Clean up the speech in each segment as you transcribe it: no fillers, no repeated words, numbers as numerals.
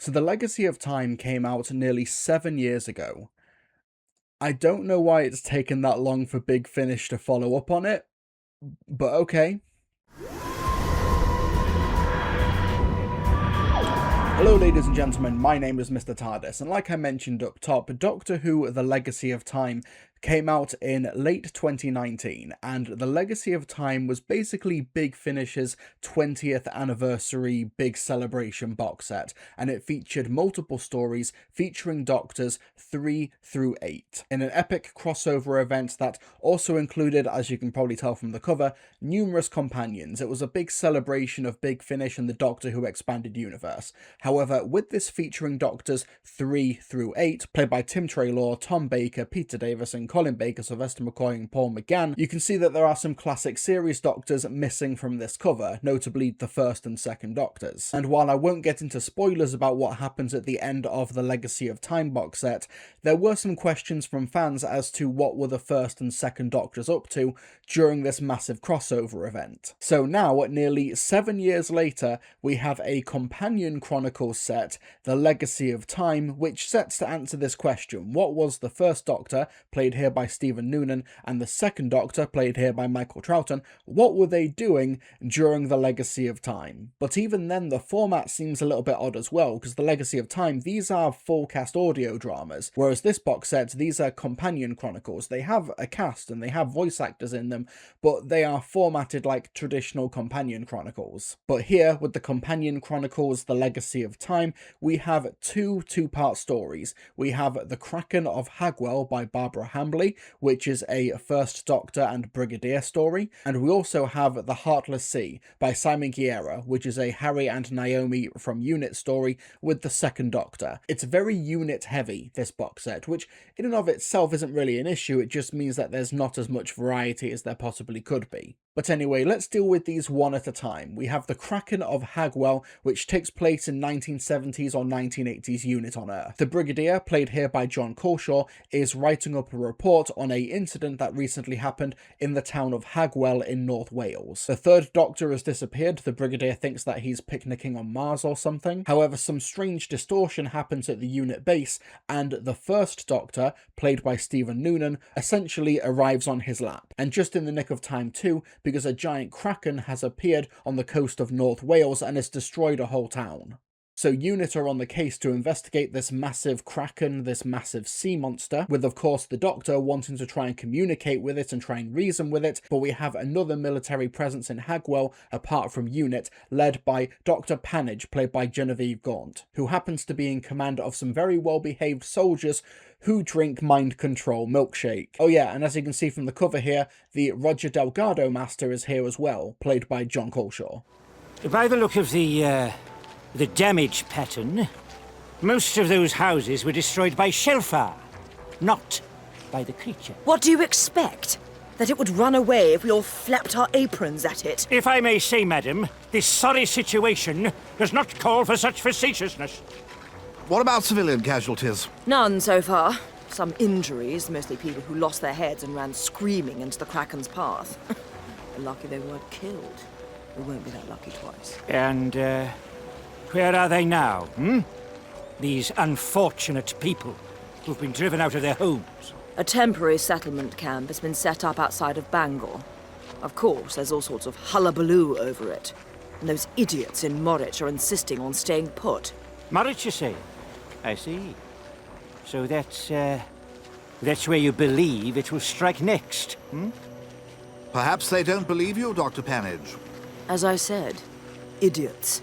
So The Legacy of Time came out nearly 7 years ago. I don't know why it's taken that long for Big Finish to follow up on it, but okay. Hello ladies and gentlemen, my name is Mr. TARDIS, and like I mentioned up top, Doctor Who The Legacy of Time came out in late 2019, and The Legacy of Time was basically Big Finish's 20th anniversary big celebration box set, and it featured multiple stories featuring Doctors 3 through 8, in an epic crossover event that also included, as you can probably tell from the cover, numerous companions. It was a big celebration of Big Finish and the Doctor Who Expanded Universe. However, with this featuring Doctors 3 through 8, played by Tim Treloar, Tom Baker, Peter Davison, Colin Baker, Sylvester McCoy and Paul McGann, you can see that there are some classic series Doctors missing from this cover, notably the first and second Doctors. And while I won't get into spoilers about what happens at the end of the Legacy of Time box set, there were some questions from fans as to what were the first and second Doctors up to during this massive crossover event. So now, nearly 7 years later, we have a companion Chronicles set, The Legacy of Time, which sets to answer this question. What was the first Doctor, played here by Stephen Noonan, and the second Doctor, played here by Michael Troughton, what were they doing during The Legacy of Time? But even then, the format seems a little bit odd as well, because The Legacy of Time, these are full cast audio dramas, whereas this box set, these are companion chronicles. They have a cast and they have voice actors in them, but they are formatted like traditional companion chronicles. But here, with the companion chronicles, The Legacy of Time, we have two-part stories. We have The Kraken of Hagwell by Barbara Hambly, which is a First Doctor and Brigadier story, and we also have The Heartless Sea by Simon Guerra, which is a Harry and Naomi from UNIT story with the second Doctor. It's very UNIT heavy, this box set, which in and of itself isn't really an issue, it just means that there's not as much variety as there possibly could be. But anyway, let's deal with these one at a time. We have The Kraken of Hagwell, which takes place in 1970s or 1980s UNIT on Earth. The Brigadier, played here by John Culshaw, is writing up a report on an incident that recently happened in the town of Hagwell in North Wales. The third Doctor has disappeared. The Brigadier thinks that he's picnicking on Mars or something. However, some strange distortion happens at the UNIT base, and the first Doctor, played by Stephen Noonan, essentially arrives on his lap. And just in the nick of time too, because a giant kraken has appeared on the coast of North Wales and has destroyed a whole town. So UNIT are on the case to investigate this massive kraken, this massive sea monster, with of course the Doctor wanting to try and communicate with it and try and reason with it, but we have another military presence in Hagwell apart from UNIT, led by Dr. Panage, played by Genevieve Gaunt, who happens to be in command of some very well-behaved soldiers who drink mind control milkshake. Oh yeah, and as you can see from the cover here, the Roger Delgado Master is here as well, played by John Culshaw. By the look of the damage pattern, most of those houses were destroyed by shellfire, not by the creature. What do you expect? That it would run away if we all flapped our aprons at it? If I may say, madam, this sorry situation does not call for such facetiousness. What about civilian casualties? None so far. Some injuries, mostly people who lost their heads and ran screaming into the Kraken's path. They're lucky they weren't killed. We won't be that lucky twice. And, where are they now, These unfortunate people who've been driven out of their homes. A temporary settlement camp has been set up outside of Bangor. Of course, there's all sorts of hullabaloo over it. And those idiots in Norwich are insisting on staying put. Norwich, you say? I see. So that's where you believe it will strike next, Perhaps they don't believe you, Dr. Panage. As I said, idiots.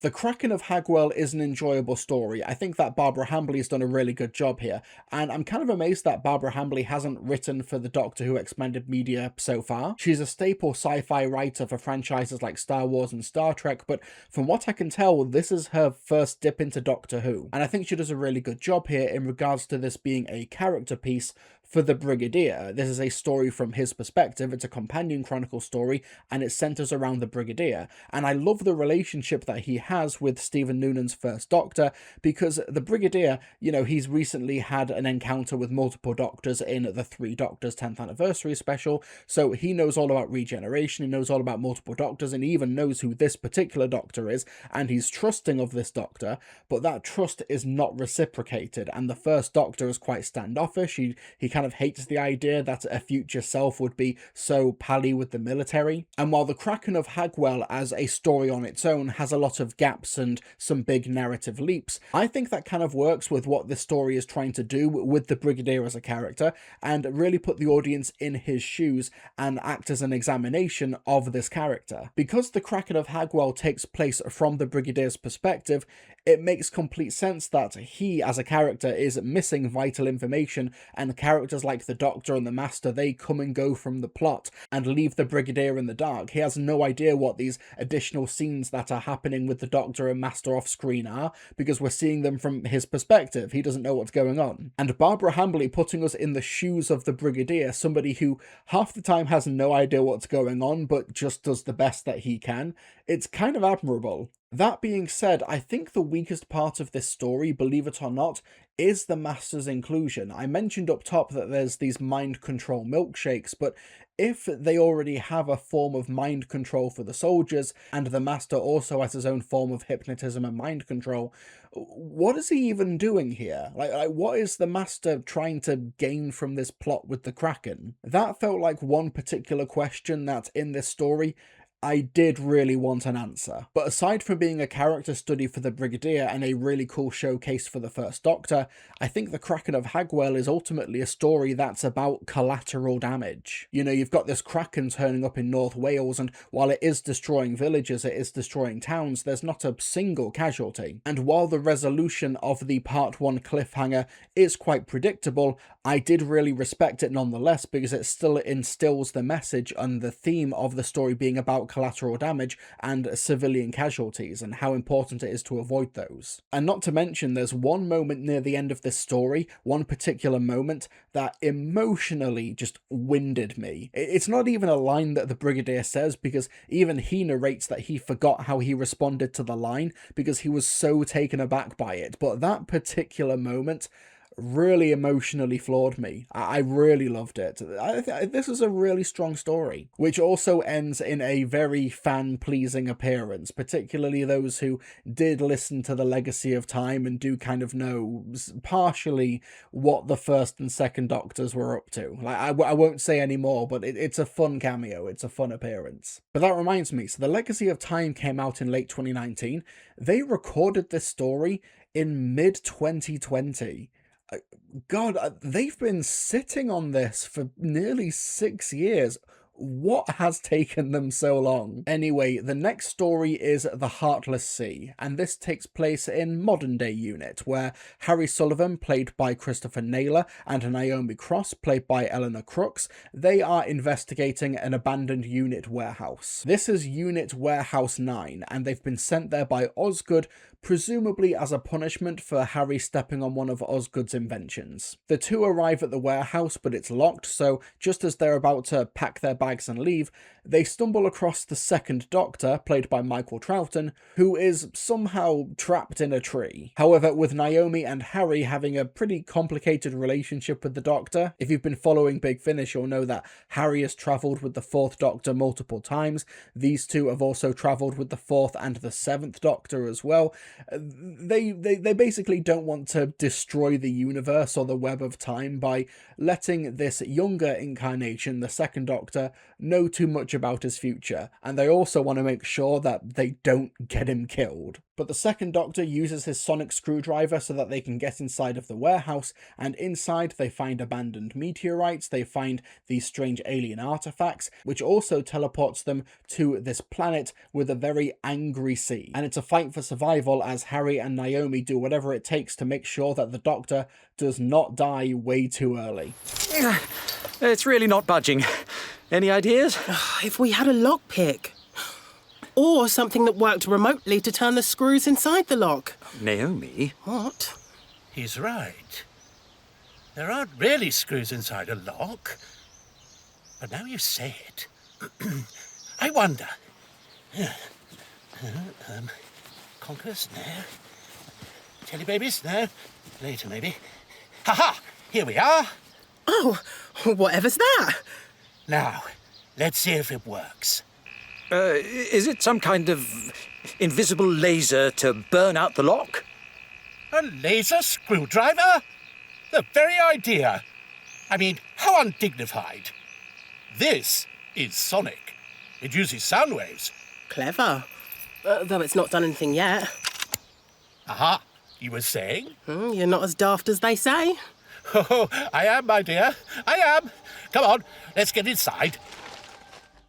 The Kraken of Hagwell is an enjoyable story. I think that Barbara Hambly has done a really good job here, and I'm kind of amazed that Barbara Hambly hasn't written for the Doctor Who Expanded Media so far. She's a staple sci-fi writer for franchises like Star Wars and Star Trek, but from what I can tell, this is her first dip into Doctor Who, and I think she does a really good job here in regards to this being a character piece for the Brigadier. This is a story from his perspective. It's a companion chronicle story, and it centers around the Brigadier. And I love the relationship that he has with Stephen Noonan's First Doctor, because the Brigadier, you know, he's recently had an encounter with multiple Doctors in the Three Doctors 10th anniversary special, so he knows all about regeneration, he knows all about multiple Doctors, and he even knows who this particular Doctor is, and he's trusting of this Doctor, but that trust is not reciprocated, and the First Doctor is quite standoffish. He kind of hates the idea that a future self would be so pally with the military. And while the Kraken of Hagwell as a story on its own has a lot of gaps and some big narrative leaps, I think that kind of works with what this story is trying to do with the Brigadier as a character, and really put the audience in his shoes and act as an examination of this character. Because the Kraken of Hagwell takes place from the Brigadier's perspective, it makes complete sense that he, as a character, is missing vital information, and characters like the Doctor and the Master, they come and go from the plot and leave the Brigadier in the dark. He has no idea what these additional scenes that are happening with the Doctor and Master off screen are, because we're seeing them from his perspective. He doesn't know what's going on. And Barbara Hambly putting us in the shoes of the Brigadier, somebody who half the time has no idea what's going on, but just does the best that he can, it's kind of admirable. That being said, I think the weakest part of this story, believe it or not, is the Master's inclusion. I mentioned up top that there's these mind control milkshakes, but if they already have a form of mind control for the soldiers, and the Master also has his own form of hypnotism and mind control, what is he even doing here? Like what is the Master trying to gain from this plot with the Kraken? That felt like one particular question that, in this story, I did really want an answer. But aside from being a character study for the Brigadier and a really cool showcase for the First Doctor, I think the Kraken of Hagwell is ultimately a story that's about collateral damage. You know, you've got this Kraken turning up in North Wales, and while it is destroying villages, it is destroying towns, there's not a single casualty. And while the resolution of the Part 1 cliffhanger is quite predictable, I did really respect it nonetheless, because it still instills the message and the theme of the story being about collateral damage and civilian casualties, and how important it is to avoid those. And not to mention, there's one moment near the end of this story, one particular moment, that emotionally just winded me. It's not even a line that the Brigadier says, because even he narrates that he forgot how he responded to the line because he was so taken aback by it. But that particular moment really emotionally floored me. I really loved it. This is a really strong story, which also ends in a very fan-pleasing appearance, particularly those who did listen to The Legacy of Time and do kind of know partially what the First and Second Doctors were up to. Like, I won't say any more, but it's a fun cameo. It's a fun appearance. But that reminds me, so The Legacy of Time came out in late 2019. They recorded this story in mid-2020. God, they've been sitting on this for nearly 6 years. What has taken them so long? Anyway, the next story is The Heartless Sea, and this takes place in modern-day Unit, where Harry Sullivan, played by Christopher Naylor, and Naomi Cross, played by Eleanor Crooks, they are investigating an abandoned Unit warehouse. This is Unit Warehouse 9, and they've been sent there by Osgood, presumably as a punishment for Harry stepping on one of Osgood's inventions. The two arrive at the warehouse, but it's locked, so just as they're about to pack their bags and leave, they stumble across the Second Doctor, played by Michael Troughton, who is somehow trapped in a tree. However, with Naomi and Harry having a pretty complicated relationship with the Doctor, if you've been following Big Finish, you'll know that Harry has travelled with the Fourth Doctor multiple times. These two have also travelled with the Fourth and the Seventh Doctor as well. They basically don't want to destroy the universe or the web of time by letting this younger incarnation, the Second Doctor, know too much about his future, and they also want to make sure that they don't get him killed. But the Second Doctor uses his sonic screwdriver so that they can get inside of the warehouse, and inside they find abandoned meteorites, they find these strange alien artifacts, which also teleports them to this planet with a very angry sea. And it's a fight for survival as Harry and Naomi do whatever it takes to make sure that the Doctor does not die way too early. It's really not budging. Any ideas? If we had a lockpick. Or something that worked remotely to turn the screws inside the lock. Naomi? What? He's right. There aren't really screws inside a lock. But now you say it, I wonder. Conqueror snare. Jelly baby snare. Later, maybe. Ha-ha! Here we are. Oh, whatever's that? Now, let's see if it works. Is it some kind of invisible laser to burn out the lock? A laser screwdriver? The very idea. I mean, how undignified. This is sonic. It uses sound waves. Clever. Though it's not done anything yet. Aha, you were saying? You're not as daft as they say. Oh, I am, my dear. I am. Come on, let's get inside.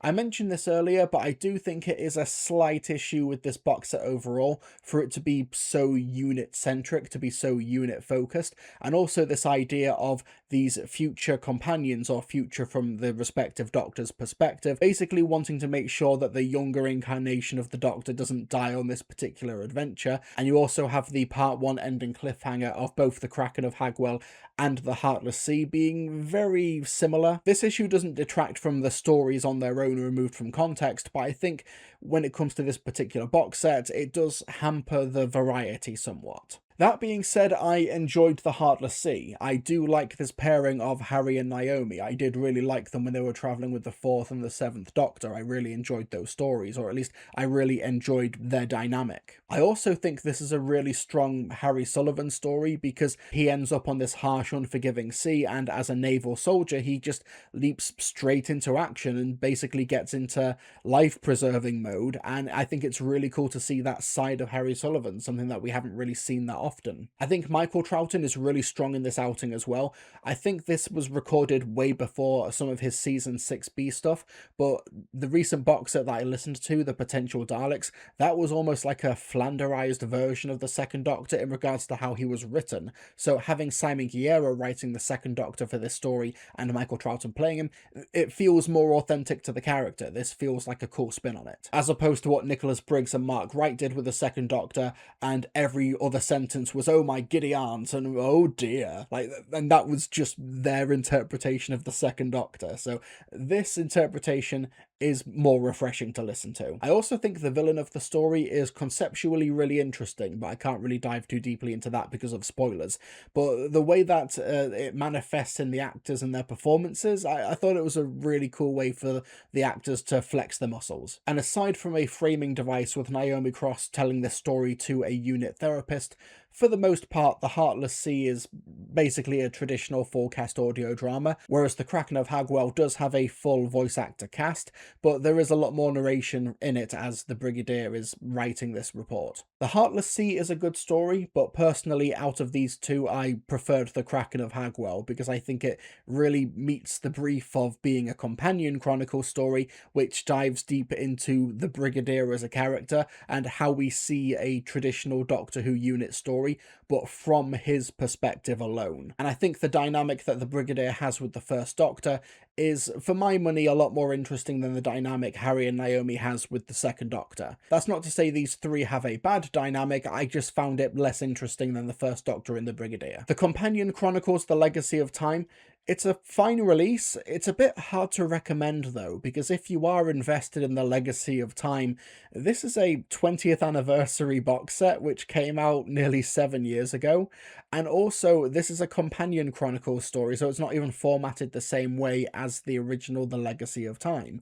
I mentioned this earlier, but I do think it is a slight issue with this box set overall for it to be so unit-centric, to be so unit-focused, and also this idea of these future companions or future from the respective Doctor's perspective, basically wanting to make sure that the younger incarnation of the Doctor doesn't die on this particular adventure, and you also have the Part 1 ending cliffhanger of both the Kraken of Hagwell and the Heartless Sea being very similar. This issue doesn't detract from the stories on their own removed from context, but I think when it comes to this particular box set, it does hamper the variety somewhat. That being said, I enjoyed the Heartless Sea. I do like this pairing of Harry and Naomi. I did really like them when they were travelling with the 4th and the 7th Doctor. I really enjoyed those stories, or at least I really enjoyed their dynamic. I also think this is a really strong Harry Sullivan story because he ends up on this harsh, unforgiving sea, and as a naval soldier, he just leaps straight into action and basically gets into life-preserving mode, and I think it's really cool to see that side of Harry Sullivan, something that we haven't really seen that often. I think Michael Troughton is really strong in this outing as well. I think this was recorded way before some of his season 6B stuff, but the recent box set that I listened to, The Potential Daleks, that was almost like a Flanderized version of the Second Doctor in regards to how he was written. So having Simon Guerrero writing the Second Doctor for this story and Michael Troughton playing him, it feels more authentic to the character. This feels like a cool spin on it, as opposed to what Nicholas Briggs and Mark Wright did with the Second Doctor, and every other sentence was "oh my giddy aunt" and "oh dear," and that was just their interpretation of the Second Doctor. So this interpretation is more refreshing to listen to. I also think the villain of the story is conceptually really interesting, but I can't really dive too deeply into that because of spoilers. But the way that it manifests in the actors and their performances, I thought it was a really cool way for the actors to flex their muscles. And aside from a framing device with Naomi Cross telling this story to a unit therapist, for the most part, The Heartless Sea is basically a traditional full-cast audio drama, whereas The Kraken of Hagwell does have a full voice actor cast, but there is a lot more narration in it as the Brigadier is writing this report. The Heartless Sea is a good story, but personally, out of these two, I preferred The Kraken of Hagwell because I think it really meets the brief of being a companion chronicle story, which dives deep into the Brigadier as a character and how we see a traditional Doctor Who unit story, but from his perspective alone. And I think the dynamic that the Brigadier has with the First Doctor is, for my money, a lot more interesting than the dynamic Harry and Naomi has with the Second Doctor. That's not to say these three have a bad dynamic, I just found it less interesting than the First Doctor and the Brigadier. The Companion Chronicles: The Legacy of Time, it's a fine release. It's a bit hard to recommend though, because if you are invested in the Legacy of Time, this is a 20th anniversary box set which came out nearly 7 years ago, and also this is a Companion Chronicles story, so it's not even formatted the same way as the original The Legacy of Time.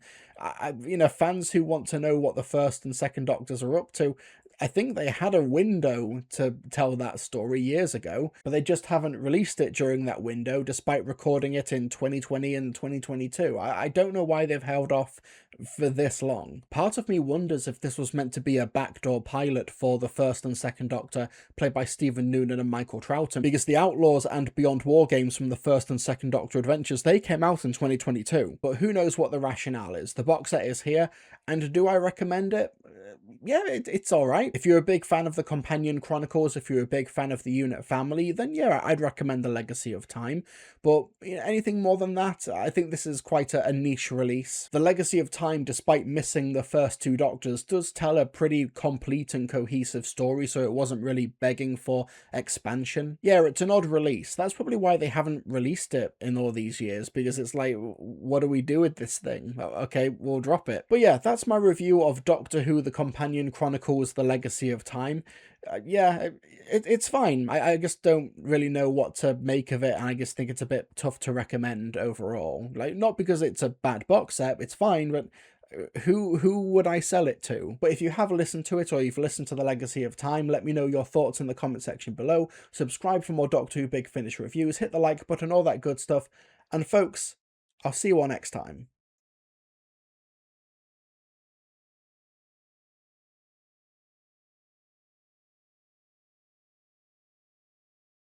Fans who want to know what the First and Second Doctors are up to, I think they had a window to tell that story years ago, but they just haven't released it during that window, despite recording it in 2020 and 2022. I don't know why they've held off for this long. Part of me wonders if this was meant to be a backdoor pilot for the First and Second Doctor, played by Stephen Noonan and Michael Troughton, because the Outlaws and Beyond War games from the First and Second Doctor adventures, they came out in 2022, but who knows what the rationale is. The box set is here, and do I recommend it? Yeah, it's alright. If you're a big fan of the Companion Chronicles, if you're a big fan of the unit family, then yeah, I'd recommend The Legacy of Time. But anything more than that, I think this is quite a niche release. The Legacy of Time Time, despite missing the first two Doctors, does tell a pretty complete and cohesive story, so it wasn't really begging for expansion. Yeah, it's an odd release. That's probably why they haven't released it in all these years, because it's like, what do we do with this thing? Okay, we'll drop it. But yeah, that's my review of Doctor Who The Companion Chronicles The Legacy of Time. Yeah, it's fine. I just don't really know what to make of it, and I just think it's a bit tough to recommend overall. Like, not because it's a bad box set, it's fine, but who would I sell it to? But if you have listened to it, or you've listened to The Legacy of Time, let me know your thoughts in the comment section below. Subscribe for more Doctor Who Big Finish reviews, hit the like button, all that good stuff. And folks, I'll see you all next time.